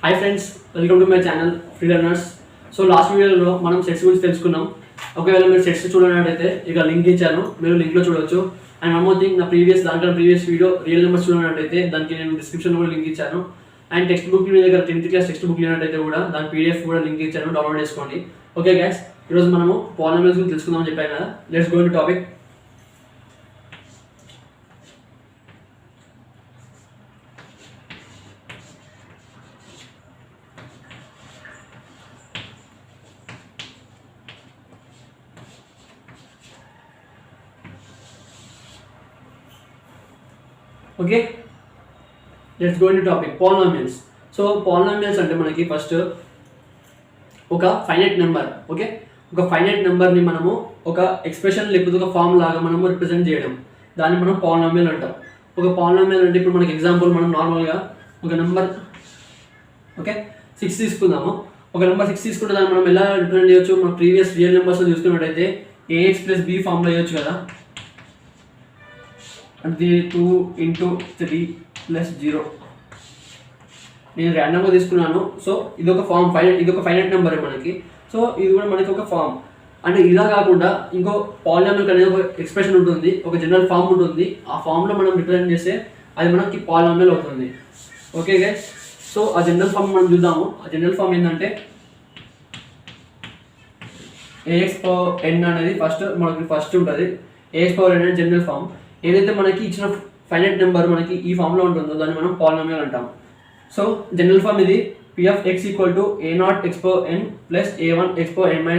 Hi friends, welcome to my channel free learners. So last వీడియోలో మనం sets గురించి తెలుసుకున్నాం. ఒకవేళ మీరు సెట్స్ చూడనట్టయితే ఇక లింక్ ఇచ్చాను, మీరు లింక్లో చూడవచ్చు. అండ్ వన్ మోర్ థింగ్, నా ప్రీవియస్ వీడియో రియల్ నెంబర్స్ చూడనట్టయితే దానికి నేను డిస్క్రిప్షన్ కూడా లింక్ ఇచ్చాను. అండ్ టెక్స్ట్ బుక్ మీ దగ్గర 10th క్లాస్ టెక్స్ట్ బుక్ లేనట్టయితే కూడా దాని PDF కూడా లింక్ ఇచ్చాను, డౌన్లోడ్ చేసుకోండి. ఓకే గైస్, ఈరోజు మనము పాలినామియల్స్ గురించి తెలుసుకుందామని చెప్పాను కదా. Let's go into topic. Okay, let's go into topic polynomials. So polynomials అంటే మనకి ఫస్ట్ ఒక ఫైనైట్ నెంబర్. ఓకే, ఒక ఫైనైట్ నెంబర్ని మనము ఒక ఎక్స్ప్రెషన్ లేకపోతే ఒక ఫామ్ లాగా మనము రిప్రజెంట్ చేయడం, దాన్ని మనం పాలినామియల్ అంటాం. ఒక పాలినామియల్ అంటే ఇప్పుడు మనకి ఎగ్జాంపుల్ మనం నార్మల్గా ఒక నెంబర్ 6 తీసుకుందాము. ఒక నెంబర్ 6 తీసుకుంటే దాన్ని మనం ఎలా రిప్రజెంట్ చేయొచ్చు? మన ప్రీవియస్ రియల్ నెంబర్స్ చూసుకున్నట్టయితే AX + B ఫామ్లో వేయచ్చు కదా. అది 2 × 3 + 0. నేను ర్యాండమ్గా తీసుకున్నాను. సో ఇది ఒక ఫామ్, ఇది ఒక ఫైనైట్ నెంబర్ మనకి. సో ఇది కూడా మనకి ఒక ఫామ్. అంటే ఇలా కాకుండా ఇంకో పాలినామియల్ అనేది ఒక ఎక్స్ప్రెషన్ ఉంటుంది, ఒక జనరల్ ఫామ్ ఉంటుంది. ఆ ఫామ్లో మనం రిప్రజెంట్ చేస్తే అది మనకి పాలినామియల్ అవుతుంది. ఓకే గైస్, సో ఆ జనరల్ ఫామ్ మనం చూద్దాము. ఆ జనరల్ ఫామ్ ఏంటంటే AX⁴n అనేది ఫస్ట్ ఉంటుంది. AX⁴n అనేది జనరల్ ఫామ్. ఏదైతే మనకి ఇచ్చిన ఫైనైట్ నెంబర్ మనకి ఈ ఫామ్లో ఉంటుందో దాన్ని మనం పాలినామియల్ అంటాం. సో జనరల్ ఫామ్ ఇది P(x) = A0(x)n + A1(x)n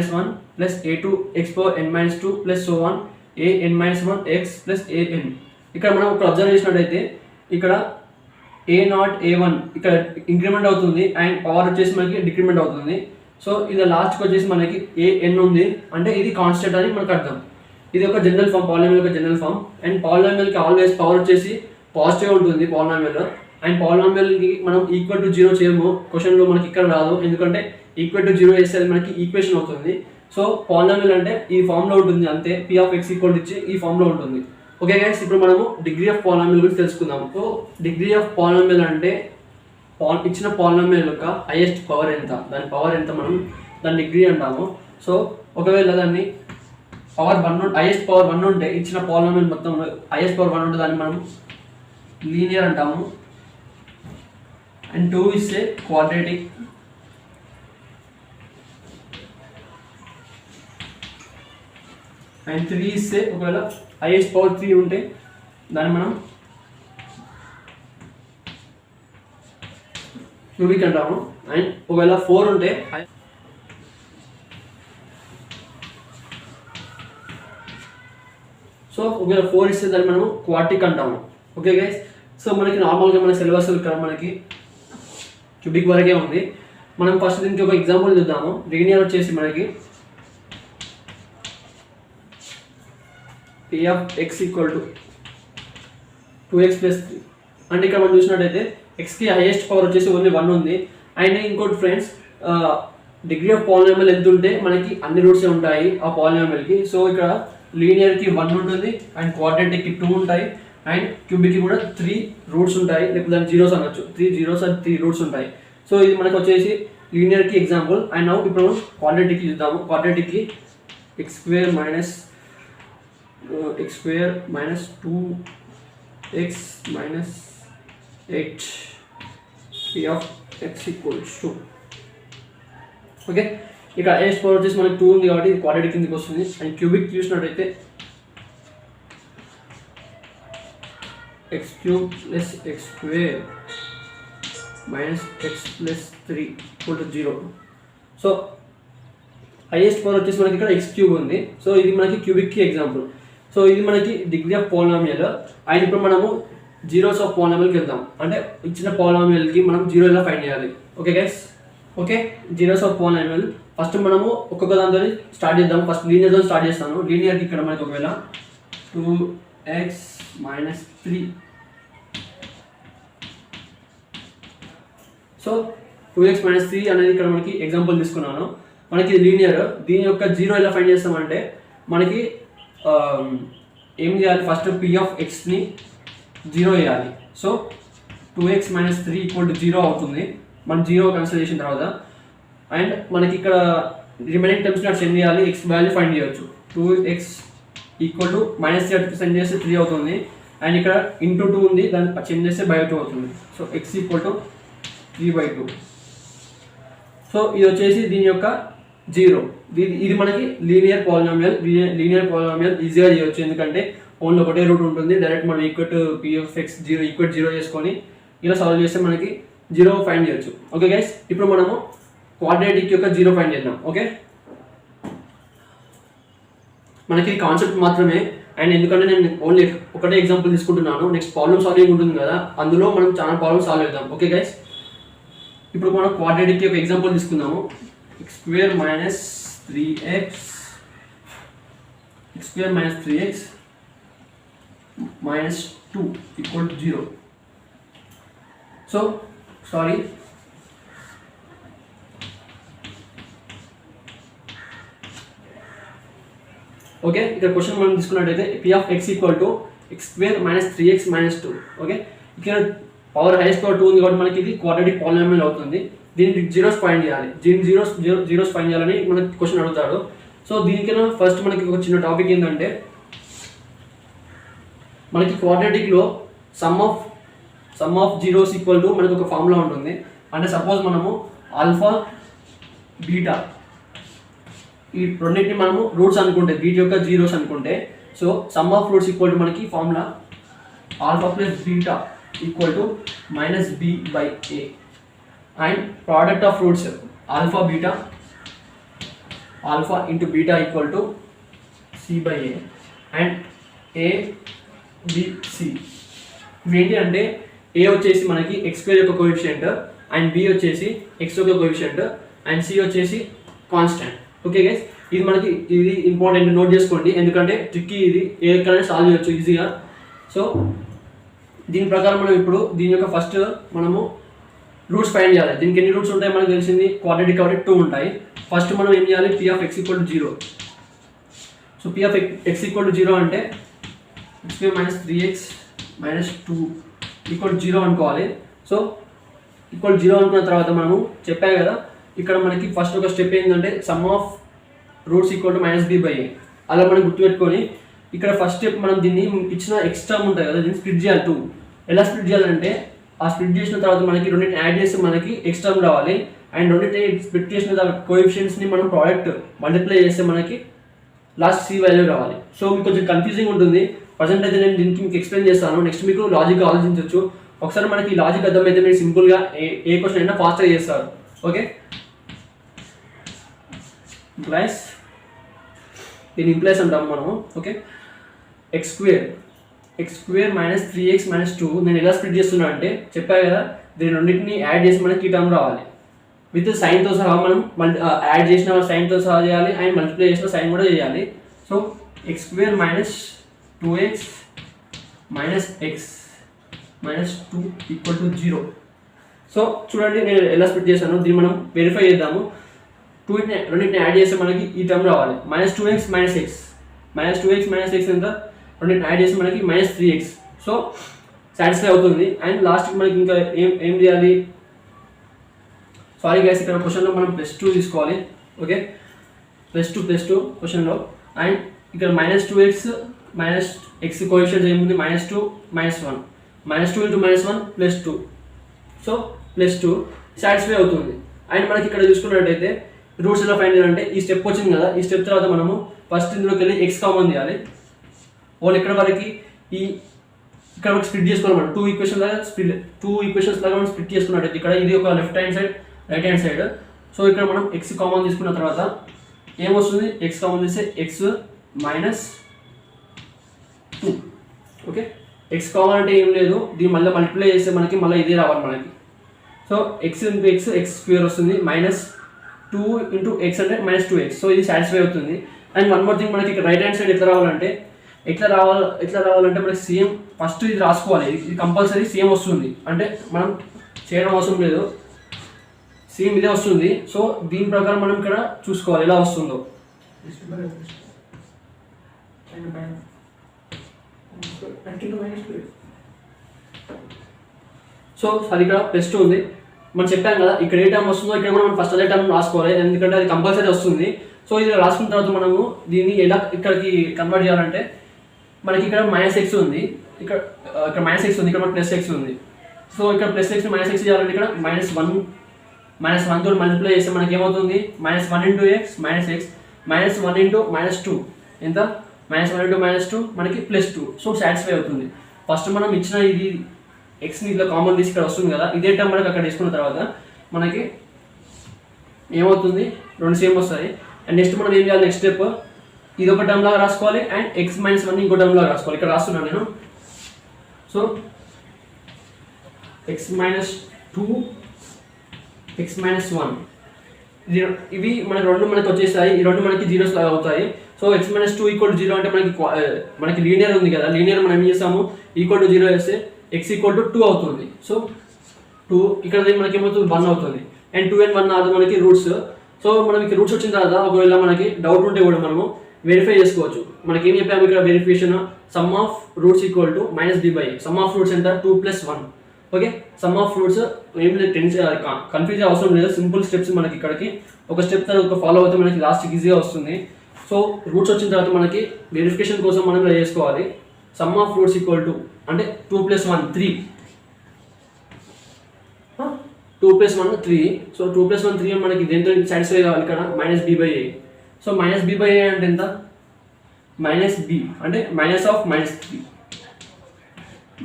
- 1 + A2(x)n - 2 + so on an-1x + an. ఇక్కడ మనం ఒక అబ్జర్వ్ చేసినట్టయితే ఇక్కడ A0 A1 ఇక్కడ ఇంక్రిమెంట్ అవుతుంది అండ్ పవర్ వచ్చేసి మనకి డిక్రిమెంట్ అవుతుంది. సో ఇది లాస్ట్కి వచ్చేసి మనకి an ఉంది, అంటే ఇది కాన్స్టెంట్ అని మనకు అర్థం. ఇది ఒక జనరల్ ఫామ్, పాలినామియల్ ఒక జనరల్ ఫామ్. అండ్ పాలినామియల్కి ఆల్వేస్ పవర్ వచ్చేసి పాజిటివ్ ఉంటుంది పాలినామియల్. అండ్ పాలినామియల్కి మనం =0 చేయము, క్వశ్చన్లో మనకి ఇక్కడ రాదు, ఎందుకంటే =0 వేస్తే అది మనకి ఈక్వేషన్ అవుతుంది. సో పాలినామియల్ అంటే ఈ ఫామ్లో ఉంటుంది అంతే. P(x) ఇచ్చి ఈ ఫామ్లో ఉంటుంది. ఓకే గైస్, ఇప్పుడు మనము డిగ్రీ ఆఫ్ పాలినామియల్ గురించి తెలుసుకుందాము. సో డిగ్రీ ఆఫ్ పాలినామియల్ అంటే ఇచ్చిన పాలినామియల్ యొక్క హైయెస్ట్ పవర్ ఎంత, దాని పవర్ ఎంత, మనం దాని డిగ్రీ అంటాము. సో ఒకవేళ దాన్ని హైయెస్ట్ పవర్ 1 ఉంటే, ఇచ్చిన పాలినామియల్ మొత్తం హైయెస్ట్ పవర్ 1 ఉంటే దాన్ని మనం లీనియర్ అంటాము. అండ్ 2 ఇస్తే క్వాడ్రాటిక్. అండ్ 3 ఇస్తే, ఒకవేళ హైయెస్ట్ పవర్ 3 ఉంటే దాన్ని మనం క్యూబిక్ అంటాము. అండ్ ఒకవేళ 4 ఉంటే, సో ఒకవేళ 4 ఇస్తే దాన్ని మనం క్వార్టిక్ అంటాము. ఓకే గైస్, సో మనకి నార్మల్గా మన సిలబస్ ఇక్కడ మనకి క్యూబిక్ వరకే ఉంది. మనం ఫస్ట్ దీనికి ఒక ఎగ్జాంపుల్ చూద్దాము. లీనియర్ వచ్చేసి మనకి P(x) = 2x + 3. అంటే ఇక్కడ మనం చూసినట్టయితే ఎక్స్కి హైయెస్ట్ పవర్ వచ్చేసి ఓన్లీ 1 ఉంది. అండ్ ఇంకోటి ఫ్రెండ్స్, డిగ్రీ ఆఫ్ పాలినామియల్ ఎంత ఉంటే మనకి అన్ని రూట్సే ఉంటాయి ఆ పాలినామియల్కి. సో ఇక్కడ లీనియర్కి 1 ఉంటుంది, అండ్ క్వాడ్రాటిక్కి 2 ఉంటాయి, అండ్ క్యూబిక్కి కూడా 3 రూట్స్ ఉంటాయి, లేకపోతే దాని జీరోస్ అనొచ్చు. 3 zeros అండ్ 3 రూట్స్ ఉంటాయి. సో ఇది మనకు వచ్చేసి లీనియర్కి ఎగ్జాంపుల్. అండ్ నౌ ఇప్పుడు మనం క్వాడ్రాటిక్కి చూద్దాము. క్వాడ్రాటిక్కి x² - 2x - 8 P(x) = 2. ఓకే, ఇక్కడ హైయెస్ట్ పవర్ వచ్చేసి మనకి 2 ఉంది కాబట్టి ఇది క్వాడ్రాటిక్ కిందకి వస్తుంది. అండ్ క్యూబిక్ చూసినట్టయితే x³ + x² - x + 3 = 0. So highest power వచ్చేసి మనకి ఇక్కడ x³ ఉంది. సో ఇది మనకి క్యూబిక్కి ఎగ్జాంపుల్. సో ఇది మనకి డిగ్రీ ఆఫ్ పాలినామియల్. అండ్ ఇప్పుడు మనము జీరోస్ ఆఫ్ పాలినామియల్కి వెళ్దాం. అంటే ఇచ్చిన పాలినామియల్కి మనం 0 ఎలా ఫైండ్ చేయాలి. Okay guys, okay, zeros of polynomial first మనము ఒక్కొక్క దాంతో స్టార్ట్ చేద్దాం. ఫస్ట్ లీనియర్తో స్టార్ట్ చేస్తాను. లీనియర్కి ఇక్కడ మనకి ఒకవేళ 2x - 3. సో 2x - 3 అనేది ఇక్కడ మనకి ఎగ్జాంపుల్ తీసుకున్నాను. మనకి లీనియర్, దీని యొక్క 0 ఎలా ఫైండ్ చేస్తామంటే మనకి ఏం చేయాలి, ఫస్ట్ P(x)ని 0 వేయాలి. సో 2x - 3 = 0 అవుతుంది. మనం 0 కన్సిడర్ చేసిన తర్వాత అండ్ మనకి ఇక్కడ రిమైనింగ్ టర్మ్స్ నాకు సెండ్ చేయాలి, ఎక్స్ వాల్యూ ఫైండ్ చేయొచ్చు. 2x ఈక్వల్ టు -3 సెండ్ చేస్తే 3 అవుతుంది అండ్ ఇక్కడ ఇంటూ 2 ఉంది, దాన్ని సెండ్ చేస్తే బై 2 అవుతుంది. So x equal to 3/2. So ఇది వచ్చేసి దీని యొక్క 0. ఇది మనకి లీనియర్ పాలినామియల్ ఈజీగా చేయొచ్చు, ఎందుకంటే ఓన్లీ ఒకటే రూట్ ఉంటుంది. డైరెక్ట్ మనం ఈక్వల్ టు p(x) 0 చేసుకొని ఇలా సాల్వ్ చేస్తే మనకి 0 ఫైండ్ చేయొచ్చు. ఓకే గైస్, ఇప్పుడు మనము క్వాడ్రాటిక్ యొక్క 0 ఫైండ్ చేద్దాం. ఓకే, మనకి కాన్సెప్ట్ మాత్రమే అండ్ ఎందుకంటే నేను ఓన్లీ ఒకటే ఎగ్జాంపుల్ తీసుకుంటున్నాను, నెక్స్ట్ ప్రాబ్లమ్ సాల్వింగ్ ఉంటుంది కదా, అందులో మనం చాలా ప్రాబ్లమ్ సాల్వ్ చేద్దాం. ఓకే గైస్, ఇప్పుడు మనం క్వాడ్రాటిక్ యొక్క ఎగ్జాంపుల్ తీసుకుందాము. x² - 3x - 2 equal to 0. So sorry, okay, ఇక్కడ క్వశ్చన్ మనం తీసుకున్నట్టయితే p(x) equal to x² - 3x - 2. Okay, ఇక్కడ పవర్ హైయెస్ట్ పవర్ 2 ఉంది కాబట్టి మనకి ఇది క్వాడ్రాటిక్ పాలినామియల్ అవుతుంది. దీనికి జీరోస్ ఫైండ్ చేయాలి, జీరోస్ ఫైండ్ చేయాలని మనకి క్వశ్చన్ అడుగుతాడు. సో దీనికైనా ఫస్ట్ మనకి ఒక చిన్న టాపిక్ ఏంటంటే, మనకి క్వాడ్రాటిక్లో sum of zeros equal to మనకి ఒక ఫార్ములా ఉంటుంది. అంటే సపోజ్ మనము ఆల్ఫా బీటా ఈ రెండింటిని మనము రూట్స్ అనుకుంటే, వీటి యొక్క జీరోస్ అనుకుంటే, so sum of roots equal to మనకి formula alpha plus beta equal to -b/a and product of roots alpha into beta equal to c/a and a,b,c. ఇవేంటి అంటే a వచ్చేసి మనకి x² యొక్క కోఎఫిషియంట్ అండ్ b వచ్చేసి x యొక్క coefficient and c వచ్చేసి constant. Okay guys, ఇది important, note చేసుకోండి, ఎందుకంటే ట్రిక్కీ ఇది, ఏ ఎక్కడైనా సాల్వ్ చేయొచ్చు ఈజీగా. సో దీని ప్రకారం మనం ఇప్పుడు దీని యొక్క ఫస్ట్ మనము రూట్స్ ఫైండ్ చేయాలి. దీనికి ఎన్ని రూట్స్ ఉంటాయి మనకు తెలిసింది, క్వాడ్రాటిక్ కాబట్టి 2 ఉంటాయి. ఫస్ట్ మనం ఏం చేయాలి, p(x) = 0. సో p(x) = 0 అంటే x² - 3x - 2 = 0 అనుకోవాలి. సో = 0 అనుకున్న తర్వాత మనము చెప్పాయి కదా, ఇక్కడ మనకి ఫస్ట్ ఒక స్టెప్ ఏంటంటే some of roots equal to -b/a. అలా మనం గుర్తుపెట్టుకొని ఇక్కడ ఫస్ట్ స్టెప్ మనం దీన్ని ఇచ్చిన ఎక్స్ టర్మ్ ఉంటుంది కదా, దీన్ని స్ప్లిట్ చేయాలి 2. ఎలా స్ప్లిట్ చేయాలంటే, ఆ స్ప్లిట్ చేసిన తర్వాత మనకి రెండింటిని యాడ్ చేస్తే మనకి ఎక్స్ టర్మ్ రావాలి అండ్ రెండింటిని స్ప్లిట్ చేసిన తర్వాత కోఎఫిషియెంట్స్ని మనం ప్రోడక్ట్ మల్టిప్లై చేస్తే మనకి లాస్ట్ c వాల్యూ రావాలి. సో మీకు కొంచెం కన్ఫ్యూజింగ్ ఉంటుంది. ప్రజెంట్ అయితే నేను దీనికి మీకు ఎక్స్ప్లెయిన్ చేస్తాను, నెక్స్ట్ మీకు లాజిక్ ఆలోచించవచ్చు. ఒకసారి మనకి ఈ లాజిక్ అర్థమైతే మీరు సింపుల్గా ఏ క్వశ్చన్ అయినా ఫాస్ట్గా చేస్తారు. ఓకే, ఇంప్లైస్, దీని ఇంప్లైస్ అంటాము మనము. ఓకే, x² - 3x - 2 నేను ఎలా స్ప్లిట్ చేస్తున్నా అంటే చెప్పా కదా, దీని రెండింటిని యాడ్ చేసి మనకి ఈ టర్మ్ రావాలి. విత్ సైన్తో సహా మనం యాడ్ చేసిన సైన్తో సహా చేయాలి అండ్ మల్టిప్లై చేసిన సైన్ కూడా చేయాలి. So x² - 2x - x - 2 = 0. So చూడండి నేను ఎలా స్ప్లిట్ చేశాను, దీన్ని మనం వెరిఫై చేద్దాము. రెండింటిని యాడ్ చేస్తే మనకి ఈ టర్మ్ రావాలి, -2x - x. -2x - x ఎంత, రెండింటిని యాడ్ చేస్తే మనకి -3x. సో సాటిస్ఫై అవుతుంది. అండ్ లాస్ట్కి మనకి ఇంకా ఏం చేయాలి, సారీ గైస్, ఇక్కడ క్వశ్చన్లో మనం +2 తీసుకోవాలి. ఓకే, +2 క్వశ్చన్లో. అండ్ ఇక్కడ -2x - x కోఎఫిషియంట్స్ ఏముంది, -2 - 1 -2 × -1 +2. సో +2 సాటిస్ఫై అవుతుంది. అండ్ మనకి ఇక్కడ చూసుకున్నట్టయితే రూట్స్ ఎలా ఫైండ్ చేయాలంటే, ఈ స్టెప్ వచ్చింది కదా, ఈ స్టెప్ తర్వాత మనము ఫస్ట్ ఇందులోకి వెళ్ళి x కామన్ తీయాలి. వాళ్ళు ఇక్కడ వరకు ఇక్కడ వరకు స్ప్లిట్ చేసుకోవాలి మనం, 2 ఈక్వేషన్స్ లాగా మనం స్ప్లిట్ చేసుకున్నట్టయితే ఇక్కడ ఇది ఒక left hand side, right hand side. So ఇక్కడ మనం x కామన్ తీసుకున్న తర్వాత ఏమొస్తుంది, x కామన్ తీస్తే x - 2. ఓకే, x కామన్ అంటే ఏం లేదు, దీన్ని మళ్ళీ మల్టిప్లై చేస్తే మనకి మళ్ళీ ఇదే రావాలి మనకి. సో x × x² వస్తుంది, -2 × x అంటే -2x. సో ఇది సాటిస్ఫై అవుతుంది. అండ్ వన్ మోర్ థింగ్, మనకి ఇక్కడ రైట్ హ్యాండ్ సైడ్ ఎట్లా రావాలంటే మనకి సేమ్ ఫస్ట్ ఇది రాసుకోవాలి, ఇది కంపల్సరీ సేమ్ వస్తుంది, అంటే మనం చేయడం అవసరం లేదు, సేమ్ ఇదే వస్తుంది. సో దీని ప్రకారం మనం ఇక్కడ చూసుకోవాలి ఎలా వస్తుందో. సో అది ఇక్కడ +2 ఉంది. మనం చెప్పాం కదా ఇక్కడ ఏ టర్మ్ వస్తుందో ఇక్కడ కూడా మనం ఫస్ట్ అదే టర్మ్ రాసుకోవాలి, ఎందుకంటే అది కంపల్సరీ వస్తుంది. సో ఇది రాసుకున్న తర్వాత మనము దీన్ని ఎలా ఇక్కడికి కన్వర్ట్ చేయాలంటే మనకి ఇక్కడ -x ఉంది, ఇక్కడ -x ఉంది, ఇక్కడ మనకి +x ఉంది. సో ఇక్కడ +x -x చేయాలంటే ఇక్కడ -1 తోటి మల్టిప్లై చేస్తే మనకి ఏమవుతుంది -1 × x -x -1 × -2 ఎంత -1 × -2 మనకి +2. సో సాటిస్ఫై అవుతుంది. ఫస్ట్ మనం ఇచ్చిన ఇది ఎక్స్ని ఇట్లా కామన్ తీసి ఇక్కడ వస్తుంది కదా, ఇదే టర్మ్ మనకి అక్కడ తీసుకున్న తర్వాత మనకి ఏమవుతుంది రెండు సేమ్ వస్తాయి. అండ్ నెక్స్ట్ మనం ఏం చేయాలి, నెక్స్ట్ స్టెప్ ఇది ఒక టర్మ్ లాగా రాసుకోవాలి అండ్ x - 1 ఇంకో టర్మ్ లాగా రాసుకోవాలి. ఇక్కడ రాస్తున్నాను నేను. సో x - 2 x - 1 ఇవి మనకి రెండు మనకి వచ్చేసాయి, ఈ రెండు మనకి జీరోస్ లాగా అవుతాయి. సో x - 2 = 0 అంటే మనకి లీనియర్ ఉంది కదా, లీనియర్ మనం ఏం చేస్తాము = 0 వేస్తే x = 2 అవుతుంది. సో 2 ఇక్కడ మనకి ఏమవుతుంది 1 అవుతుంది. అండ్ 2 and 1 అది మనకి రూట్స్. సో మనం ఇక్కడ రూట్స్ వచ్చిన తర్వాత ఒకవేళ మనకి డౌట్ ఉంటే కూడా మనము వెరిఫై చేసుకోవచ్చు. మనకి ఏం చెప్పాము ఇక్కడ verification, some of roots = -b/a. Some of roots ఎంత 2 + 1. ఓకే, సమ్ ఆఫ్ రూట్స్ ఏం లేదు, కన్ఫ్యూజ్ అవసరం లేదు, సింపుల్ స్టెప్స్ మనకి ఇక్కడికి ఒక స్టెప్ తర్వాత ఫాలో అవుతే మనకి లాస్ట్ ఈజీగా వస్తుంది. సో రూట్స్ వచ్చిన తర్వాత మనకి వెరిఫికేషన్ కోసం మనం ఇలా చేసుకోవాలి. సమ్ ఆఫ్ రూట్స్ = అంటే 2 + 1 3, 2 + 1 3. సో 2 + 1 3 మనకి దేంతో సాటిస్ఫై కావాలి ఇక్కడ -b/a. సో -b/a అంటే ఎంత -b అంటే -3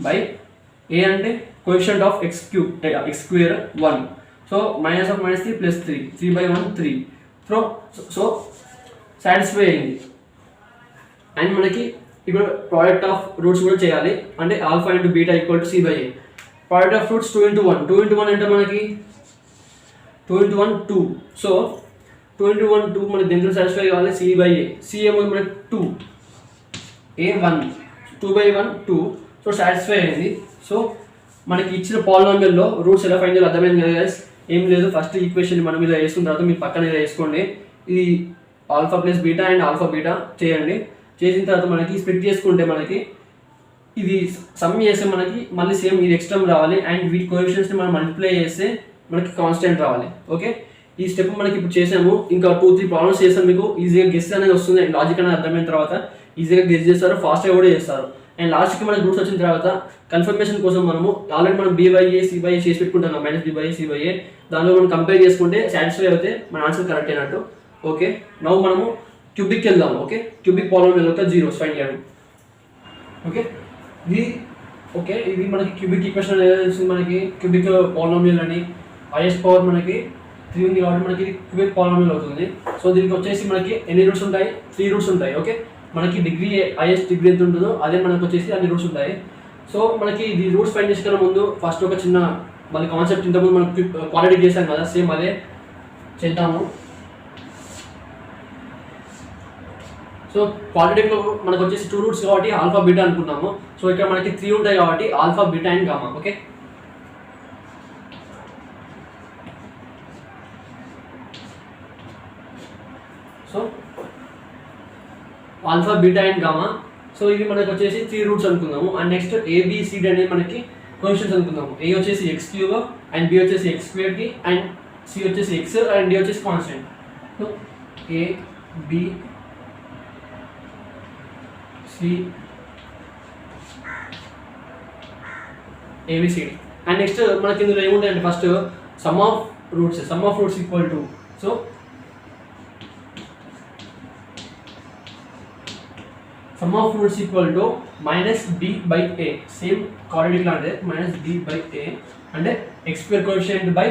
బై a అంటే coefficient of x³ x² 1. So -3 + 3 3/1 3. So satisfy అయింది. అండ్ మనకి ఇప్పుడు ప్రోడక్ట్ ఆఫ్ రూట్స్ కూడా చేయాలి, అంటే α × β = c/a. ప్రోడక్ట్ ఆఫ్ రూట్స్ 2 × 1 2 × 1 అంటే మనకి 2 × 1 2. సో 2 × 1 2 మనకి దేంట్లో సాటిస్ఫై కావాలి c/a. c ఏమవుతుంది మనకి 2 a 1 2/1 2. సో సాటిస్ఫై అయింది. సో మనకి ఇచ్చిన పాలినామియల్లో రూట్స్ ఎలా ఫైండ్ చేయాలో అర్థమైంది కదా గైస్. ఏం లేదు, ఫస్ట్ ఈక్వేషన్ మనం ఇలా వేసుకున్న తర్వాత మీరు పక్కన ఇలా వేసుకోండి, ఇది α + β అండ్ α β చేయండి. చేసిన తర్వాత మనకి స్ప్లిట్ చేసుకుంటే మనకి ఇది సమ్ చేస్తే మనకి మళ్ళీ సేమ్ ఇది ఎక్స్ టర్మ్ రావాలి అండ్ వీటి కోఎఫిషియెంట్స్ని మనం మల్టిప్లై చేస్తే మనకి కాన్స్టెంట్ రావాలి. ఓకే, ఈ స్టెప్ మనకి ఇప్పుడు చేసాము. ఇంకా 2-3 ప్రాబ్లమ్స్ చేస్తాం, మీకు ఈజీగా గెస్ అనేది వస్తుంది. లాజిక్ అనేది అర్థమైన తర్వాత ఈజీగా గెస్ చేస్తారు, ఫాస్ట్గా కూడా చేస్తారు. అండ్ లాస్ట్కి మనకి రూట్స్ వచ్చిన తర్వాత కన్ఫర్మేషన్ కోసం మనము ఆల్రెడీ మనం b/a c/a చేసి పెట్టుకుంటాం, -b/a c/a. దానిలో మనం కంపేర్ చేసుకుంటే సాటిస్ఫై అయితే మన ఆన్సర్ కరెక్ట్ అయినట్టు. ఓకే, నౌ మనము క్యూబిక్కి వెళ్దాము. ఓకే, క్యూబిక్ పాలినామియల్ యొక్క జీరోస్ ఫైండ్ చేయడం. ఓకే, ఇది మనకి క్యూబిక్ ఈక్వేషన్ మనకి క్యూబిక్ పాలినామియల్ అని హైయెస్ట్ పవర్ మనకి 3 ఉంది కాబట్టి మనకి క్యూబిక్ పాలినామియల్ అవుతుంది. సో దీనికి వచ్చేసి మనకి ఎన్ని రూట్స్ ఉంటాయి 3 రూట్స్ ఉంటాయి. ఓకే, మనకి డిగ్రీ హైయెస్ట్ డిగ్రీ ఎంత ఉంటుందో అదే మనకు వచ్చేసి అన్ని రూట్స్ ఉంటాయి. సో మనకి ఇది రూట్స్ ఫైండ్ చేసే ముందు ఫస్ట్ ఒక చిన్న మళ్ళీ కాన్సెప్ట్ ఇంతకుముందు మనం క్వాలిటీ చేసాం కదా, సేమ్ అదే చేద్దాము. సో క్వాలిటీలో మనకు వచ్చేసి 2 రూట్స్ కాబట్టి α β అనుకున్నాము. సో ఇక్కడ మనకి 3 ఉంటాయి కాబట్టి α β and gamma. Okay, so α β and gamma. So ఇవి మనకు వచ్చేసి 3 రూట్స్ అనుకుందాము. అండ్ నెక్స్ట్ ABCD అనేది మనకి కోఎఫిషియెంట్స్ అనుకుందాము. A వచ్చేసి x³ అండ్ B వచ్చేసి x² కి అండ్ C వచ్చేసి x అండ్ D వచ్చేసి constant. So A B C ABCD. And next మనకి ఇందులో ఏముంటాయంటే first sum of roots = so sum of roots = -b/a. Same quadratic లాంటిదే -b/a అంటే x² coefficient by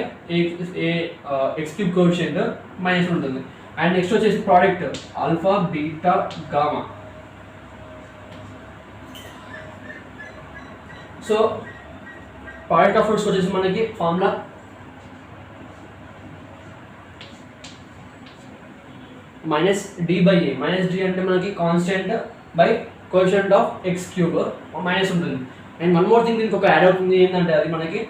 x³ coefficient minus ఉంటుంది. And next వచ్చేసి product α β gamma. So product of roots వచ్చేసి మనకి formula -d/a. -d అంటే మనకి constant by coefficient of x³ minus ఉంటుంది. And one more thing దీనికి ఒక యాడ్ అవుతుంది ఏంటంటే అది మనకి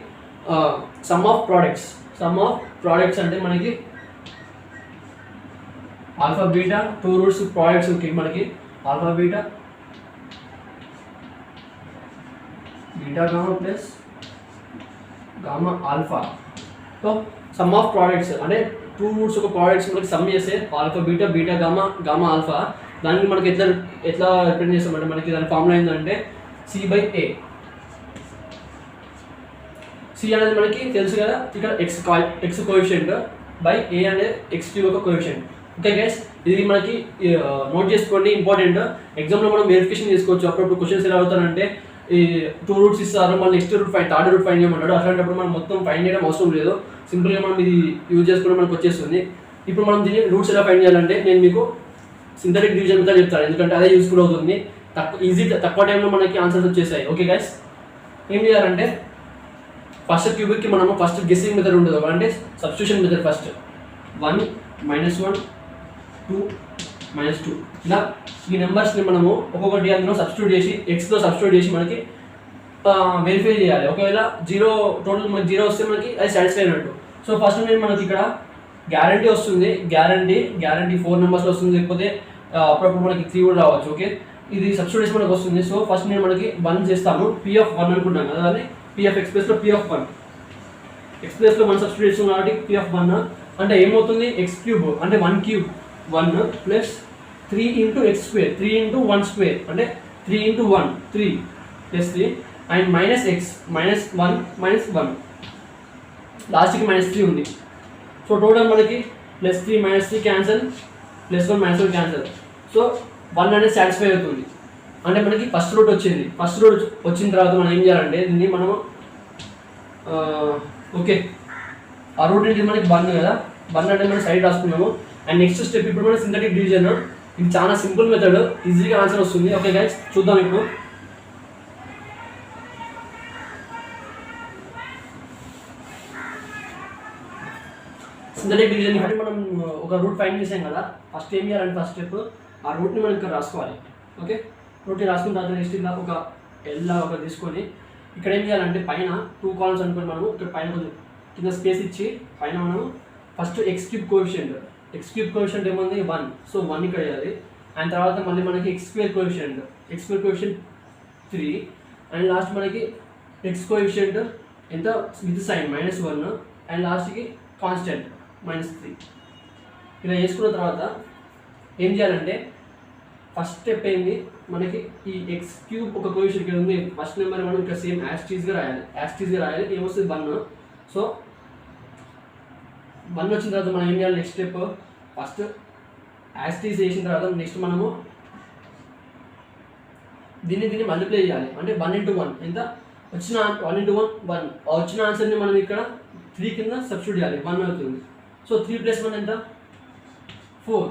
సమ్ ఆఫ్ ప్రోడక్ట్స్ అంటే మనకి α β 2 రూట్స్ ప్రోడక్ట్స్ మనకి α β β gamma plus gamma alpha so sum of products అంటే టూ రూట్స్ ఒక ప్రోడక్ట్స్ మనకి సమ్ చేస్తే alpha beta beta gamma gamma alpha దానికి మనకి ఎట్లా రిప్రజెంట్ చేస్తామంటే మనకి దాని ఫార్ములా ఏంటంటే C/A. C అనేది మనకి తెలుసు కదా, ఇక్కడ ఎక్స్ కోఎఫిషియంట్ బై A అనే x³ ఒక కోఎఫిషియంట్. ఓకే గైస్, ఇది మనకి నోట్ చేసుకోండి, ఇంపార్టెంట్. ఎగ్జామ్లో మనం వెరిఫికేషన్ చేసుకోవచ్చు. అప్పుడప్పుడు క్వశ్చన్స్ ఎలా అవుతారంటే ఈ 2 రూట్స్ ఇస్తారు, మళ్ళీ next route third route find చేయమంటాడు. అట్లాంటప్పుడు మనం మొత్తం ఫైండ్ చేయడం అవసరం లేదు, సింపుల్గా మనం ఇది యూజ్ చేసుకుంటే మనకు వచ్చేస్తుంది. ఇప్పుడు మనం దీన్ని రూట్స్ ఎలా ఫైండ్ చేయాలంటే నేను మీకు సింథటిక్ డివిజన్ మెథడ్ చెప్తాను, ఎందుకంటే అదే యూస్ఫుల్ అవుతుంది. తక్కువ టైంలో మనకి ఆన్సర్స్ వచ్చేసాయి. ఓకే గైస్, ఏం చేయాలంటే ఫస్ట్ క్యూబిక్కి మనము ఫస్ట్ గెస్సింగ్ మెథడ్ ఉండదు, అంటే సబ్స్టిట్యూషన్ మెథడ్. ఫస్ట్ 1 -1 2 -2 ఇలా ఈ నెంబర్స్ని మనము ఒక్కొక్కటి అందులో సబ్స్టిట్యూట్ చేసి ఎక్స్లో సబ్స్టిట్యూట్ చేసి మనకి వెరిఫై చేయాలి. ఒకవేళ టోటల్ మనకి 0 వస్తే మనకి అది సాటిస్ఫై అయినట్టు. సో ఫస్ట్ నేను మనకి ఇక్కడ గ్యారంటీ వస్తుంది, గ్యారంటీ 4 నెంబర్స్లో వస్తుంది, లేకపోతే అప్పుడప్పుడు మనకి 3 కూడా రావచ్చు. ఓకే, ఇది సబ్స్టిట్యూట్ మనకు వస్తుంది. సో ఫస్ట్ నేను మనకి 1 చేస్తాను, P(1) అనుకుంటాను కదా, అదే P(x) ప్లస్లో P(1), x ప్లస్లో 1 సబ్స్టిట్యూట్ చేస్తున్నాం కాబట్టి P(1) అంటే ఏమవుతుంది, x³ అంటే 1³ 1 ప్లస్ 3 × x² 3 × 1² అంటే 3 × 1 3 ప్లస్ 3 అండ్ మైనస్ ఎక్స్ -1 -1 లాస్ట్కి -3 ఉంది. సో టోటల్ మనకి +3 -3 క్యాన్సల్, +1 -1 క్యాన్సల్. సో 1 అనేది సాటిస్ఫై అవుతుంది, అంటే మనకి ఫస్ట్ రూట్ వచ్చింది. ఫస్ట్ రూట్ వచ్చిన తర్వాత మనం ఏం చేయాలంటే దీన్ని మనము ఓకే ఆ రూట్ ఏంటి మనకి 1 కదా, 1 అంటే మనం సైడ్ రాసుకున్నాము. అండ్ నెక్స్ట్ స్టెప్ ఇప్పుడు మనం సింథటిక్ డివిజన్. ఇది చాలా సింపుల్ మెథడ్, ఈజీగా ఆన్సర్ వస్తుంది. ఓకే గైస్, చూద్దాం ఇప్పుడు. సింథటిక్ డివిజన్ అంటే మనం ఒక రూట్ ఫైండ్ చేసాం కదా, ఫస్ట్ ఏం చేయాలంటే ఫస్ట్ స్టెప్ ఆ రూట్ని మనం ఇక్కడ రాసుకోవాలి. ఓకే, రూట్ని రాసుకున్న తర్వాత నెక్స్ట్ ఇలా ఒక ఎల్లా ఒక తీసుకొని ఇక్కడ ఏం చేయాలంటే పైన 2 కాలమ్స్ అనుకొని మనము ఇక్కడ పైన కొంచెం కింద స్పేస్ ఇచ్చి పైన మనము ఫస్ట్ x³ కోఎఫిషియంట్ ఏముంది 1, సో 1 ఇక్కడ వేయాలి. అండ్ తర్వాత మళ్ళీ మనకి x² కోఎఫిషియంట్ 3 అండ్ లాస్ట్ మనకి x కోఎఫిషియంట్ ఎంత విత్ సైన్ -1 అండ్ లాస్ట్కి కాన్స్టెంట్ -3. ఇలా వేసుకున్న తర్వాత ఏం చేయాలంటే ఫస్ట్ స్టెప్ ఏంది, మనకి ఈ x³ ఒక కోఎఫిషియంట్ ఇక్కడ ఉంది, ఫస్ట్ నెంబర్ మనం ఇక్కడ సేమ్ యాస్టీస్గా రాయాలి. ఏమొస్తుంది 1. సో 1 వచ్చిన తర్వాత మనం ఏం చేయాలి, నెక్స్ట్ స్టెప్ ఫస్ట్ యాస్టీస్ వేసిన తర్వాత నెక్స్ట్ మనము దీన్ని మల్టిప్లై చేయాలి. అంటే 1 × 1 ఎంత వచ్చిన 1 × 1 వచ్చిన ఆన్సర్ని మనం ఇక్కడ 3 కింద సబ్స్టిట్యూట్ చేయాలి, 1 అవుతుంది. సో 3 + 1 ఎంత 4.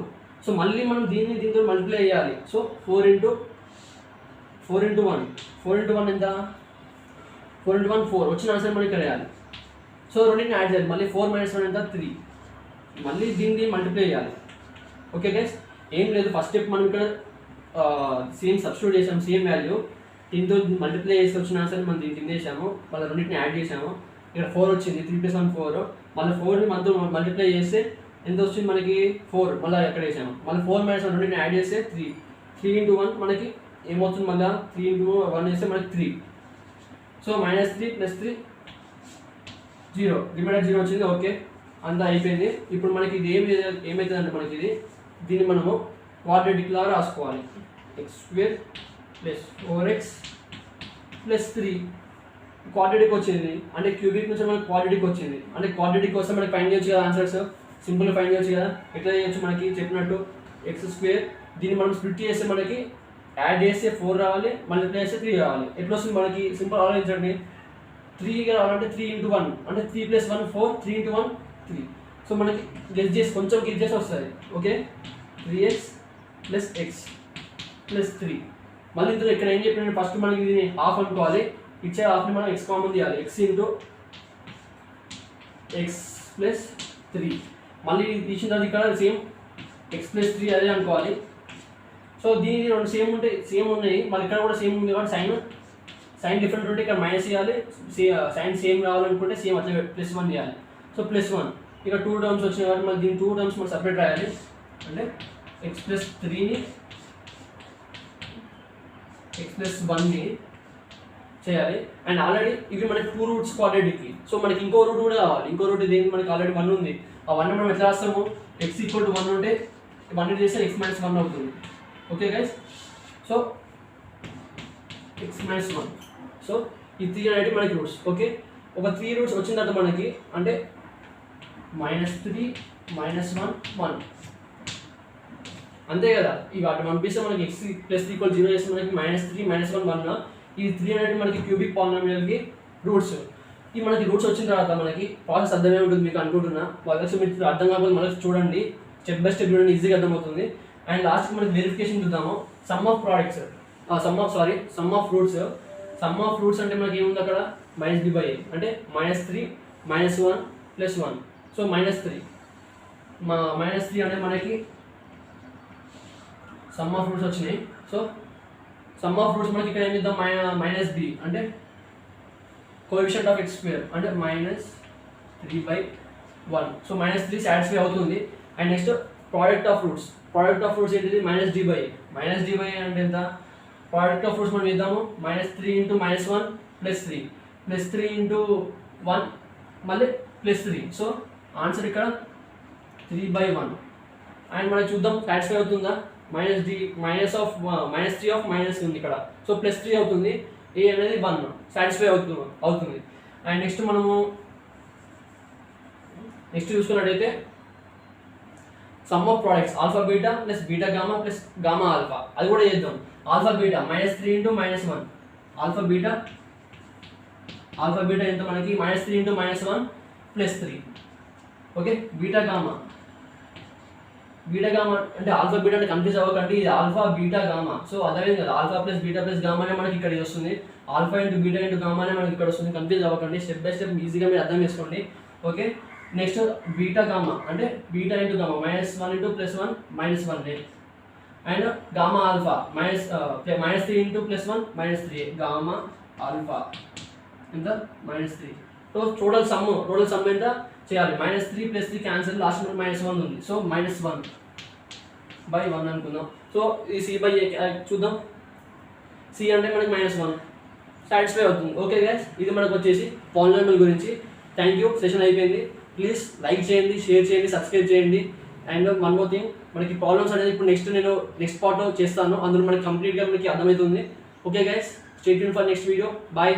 సో మళ్ళీ మనం దీంతో మల్టిప్లై చేయాలి. సో 4 × 1 ఎంత 4 × 1 4 వచ్చిన ఆన్సర్ మనం ఇక్కడ వేయాలి. సో రెండింటిని యాడ్ చేయాలి, మళ్ళీ 4 - 1 ఎంత 3, మళ్ళీ దీన్ని మల్టిప్లై చేయాలి. ఓకే గైస్, ఏం లేదు, ఫస్ట్ స్టెప్ మనం ఇక్కడ సేమ్ సబ్స్టిట్యూట్ చేసాము, సేమ్ వాల్యూ, దీంతో మల్టిప్లై చేసి వచ్చిన ఆన్సర్ మనం దీన్ని తినేసాము, మళ్ళీ రెండింటిని యాడ్ చేసాము. ఇక్కడ 4 వచ్చింది, 3 + 1 4, మళ్ళీ 4ని మనతో మల్టిప్లై చేస్తే ఎంత వచ్చింది మనకి 4, మళ్ళీ ఎక్కడ వేసాము, మళ్ళీ 4 - 1 రెండింటిని యాడ్ చేస్తే 3 × 1 మనకి ఏమవుతుంది, మళ్ళీ 3 × 1 వేస్తే మనకి 3. సో -3 + 3 0, రిమైండర్ 0 వచ్చింది. ఓకే, అంతా అయిపోయింది. ఇప్పుడు మనకి ఇది ఏమవుతుంది అంటే మనకి దీన్ని మనము క్వాడ్రాటిక్ లాగా రాసుకోవాలి. x² + 4x + 3 క్వాడ్రాటిక్ వచ్చింది, అంటే క్యూబిక్ నుంచి మనకి క్వాడ్రాటిక్ వచ్చింది. అంటే క్వాడ్రాటిక్ కోసం మనకి ఫైండ్ చేయొచ్చు కదా, ఆన్సర్స్ సింపుల్గా ఫైండ్ చేయొచ్చు కదా. ఎట్లా చేయొచ్చు, మనకి చెప్పినట్టు x², దీన్ని మనం స్ప్లిట్ చేస్తే మనకి యాడ్ చేస్తే 4 రావాలి, మల్టిప్లై చేస్తే 3 రావాలి. ఎట్లా వస్తుంది మనకి, సింపుల్ ఆలోచించండి. 3గా రావాలంటే 3 × 1 అంటే 3 + 1 4, 3 × 1 3. సో మనకి కొంచెం గెస్ చేసి వస్తుంది. Okay, 3x + x + 3. మళ్ళీ ఇందులో ఇక్కడ ఏం చెప్పిన ఫస్ట్ మనకి దీన్ని హాఫ్ అనుకోవాలి, ఇచ్చే హాఫ్ని మనం x కామన్ తీయాలి, x × x + 3. మళ్ళీ తీసిన తర్వాత ఇక్కడ సేమ్ x + 3 అదే అనుకోవాలి. సో దీని రెండు సేమ్ ఉన్నాయి, మళ్ళీ ఇక్కడ కూడా సేమ్ ఉంది కాబట్టి సైన్ డిఫరెంట్ ఉంటే ఇక్కడ మైనస్ చేయాలి, సైన్ సేమ్ రావాలనుకుంటే సేమ్ అట్లా +1 చేయాలి. సో +1 ఇక్కడ 2 టర్మ్స్ వచ్చినాయి కాబట్టి మళ్ళీ దీని 2 టర్మ్స్ మనం సపరేట్ రాయాలి. అంటే x + 3ని x + 1ని చేయాలి. అండ్ ఆల్రెడీ ఇవి మనకి 2 రూట్స్ క్వాడ్రేటిక్కి. సో మనకి ఇంకో రూట్ కూడా కావాలి. ఇంకో రూట్ ఇదేంటి, మనకి ఆల్రెడీ 1 ఉంది. ఆ 1 మనం ఎట్లా రాస్తాము, x = 1 ఉంటే 1 చేస్తే x - 1 అవుతుంది. Okay guys, so x - 1. So ఈ 3 అనేది మనకి రూట్స్. ఓకే, ఒక 3 రూట్స్ వచ్చిన తర్వాత మనకి అంటే -3 -1 1 అంతే కదా. ఇవి వాటి పంపిస్తే మనకి x + 3 = 0 చేస్తే మనకి -3 -1 1. ఈ 3 అనేది మనకి క్యూబిక్ పాలినామియల్కి రూట్స్. ఈ మనకి రూట్స్ వచ్చిన తర్వాత మనకి ప్రాసెస్ అర్థమే ఉంటుంది మీకు అనుకుంటున్నా. వాళ్ళకి మీరు అర్థం కాకపోతే మనకి చూడండి, స్టెప్ బై స్టెప్ చూడండి, ఈజీగా అర్థమవుతుంది. అండ్ లాస్ట్కి మనకి వెరిఫికేషన్ చూద్దాము. సమ్ ఆఫ్ రూట్స్ అంటే మనకి ఏముంది అక్కడ, -b/a అంటే -3 -1 + 1. సో -3 అంటే మనకి సమ్ ఆఫ్ రూట్స్ వచ్చినాయి. సో సమ్ ఆఫ్ రూట్స్ మనకి ఇక్కడ ఏమి ఇద్దాం, -b అంటే కోఎఫిషియంట్ ఆఫ్ x² అంటే -3/1. సో -3 సాటిస్ఫై అవుతుంది. And next product of roots ఏంటిది, -d/a అంటే ఎంత, ప్రోడక్ట్ ఆఫ్ రూట్స్ మనం ఇద్దాము -3 × -1 + 3 + 3 × 1 మళ్ళీ +3. సో ఆన్సర్ ఇక్కడ 3/1. అండ్ మనం చూద్దాం సాటిస్ఫై అవుతుందా, -3 ఆఫ్ మైనస్ ఉంది ఇక్కడ. సో +3 అవుతుంది, a అనేది 1 సాటిస్ఫై అవుతుంది. అండ్ నెక్స్ట్ చూసుకున్నట్టయితే some of products alpha beta + beta gamma + gamma alpha, అది కూడా చేద్దాం. ఆల్ఫా బీటా -3 × -1, ఆల్ఫా బీటా ఎంత మనకి -3 × -1 + 3. ఓకే, బీటా గామా అంటే ఆల్ఫా బీటా అంటే కన్ఫ్యూజ్ అవ్వకండి, ఇది ఆల్ఫా బీటా గామా. సో అర్థమైంది కదా, ఆల్ఫా + బీటా + గామా అనే మనకి ఇక్కడ వస్తుంది, ఆల్ఫా × బీటా × గామా అనే మనకి ఇక్కడ వస్తుంది. కన్ఫ్యూజ్ అవ్వకండి, స్టెప్ బై స్టెప్ ఈజీగా మీరు అర్థం చేసుకోండి. ఓకే, నెక్స్ట్ బీటా గామా అంటే beta × gamma -1 + 1 -1. And gamma alpha -3 × +1 -3 gamma alpha ఎంత -3. సో టోటల్ సమ్ ఎంత చేయాలి, -3 + 3 క్యాన్సిల్, లాస్ట్ -1 ఉంది. సో -1/1 అనుకుందాం. సో ఈ c/a చూద్దాం. c అంటే మనకి -1 సాటిస్ఫై అవుతుంది. ఓకే గైస్, ఇది మనకు వచ్చేసి పాలినామియల్ గురించి. థ్యాంక్ యూ, సెషన్ అయిపోయింది. ప్లీజ్ లైక్ చేయండి, షేర్ చేయండి, సబ్స్క్రైబ్ చేయండి. అండ్ వన్ మోర్ థింగ్, మనకి ప్రాబ్లమ్స్ అనేది ఇప్పుడు నెక్స్ట్ పార్ట్ చేస్తాను, అందులో మనకి కంప్లీట్గా మనకి అర్థమవుతుంది. Okay guys, stay tune for next video. Bye.